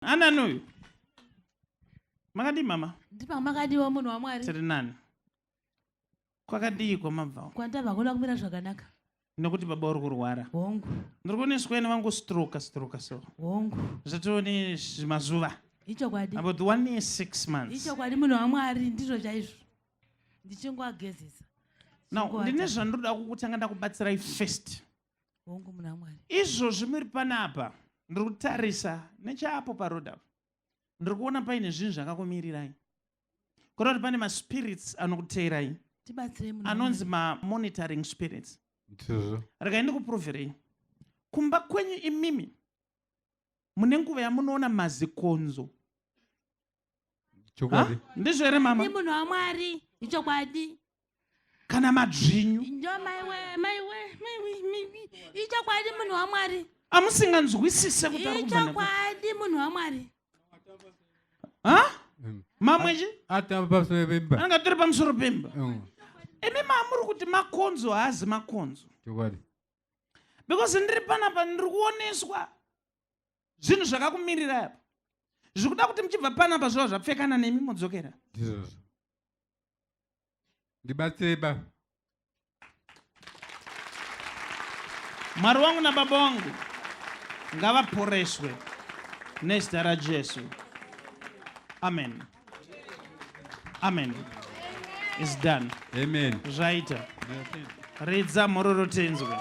Ananuyu. Makadi mama. Ndipa makadi wa munhu wa Mwari. Tiri nani? Kwakadii kwamabva. Kwandabva kuda kumira zvakanaka. Nokuti baba uri kurwara. Hongu. Ndiri kuoneswa vangu stroke so. Hongu. Zvatione mazuva. Ichokwadi. About 1 year 6 months. Ichokwadi munhu wa Mwari ndizvo chaizvo. Ndichingwagezesa. Now, ndine zvandoda kukutanga ndakubatsirai first. Hongu munhu wa Mwari. Izvozvi muri panapa ndiri kutarisa nechapo paroda. Ndiri kuona paine zvinhu zvakakumirirai. Kureva kuti pane maspirits anokuteerai. Tibatsirei munhu. Anonzi monitoring spirits. Regai ndikuprovherei. Kumba kwenyu imimi mune nguva yamunoona mazikonzo. Chokwadi. Ndizvo here mama? Ndi munhu wa Mwari. Ichokwadi. Kana madzvinyu. Njo maiwe. Ichokwadi munhu wa Mwari. Amusinganzwisise kuti ari kubva. Ichokwadi munhu wa Mwari. Mamwechi? Atamba pamusoro pemba. Anga tiri pamusoro pemba. Imi mamuri kuti makonzo haazi makonzo. Chokwadi. Because ndiri panapa ndiri kuoneswa zvinhu zvakakumirirai apa. Zvikuda kuti muchibva panapa zvava zvapfekana nemi mudzokera. Ndibatsirei baba. Mwari wangu nababa wangu ngavaporeswe nezita raJesu. Amen. Amen. It's done. Amen. Zvaita. Ridza mhororo tenzwe.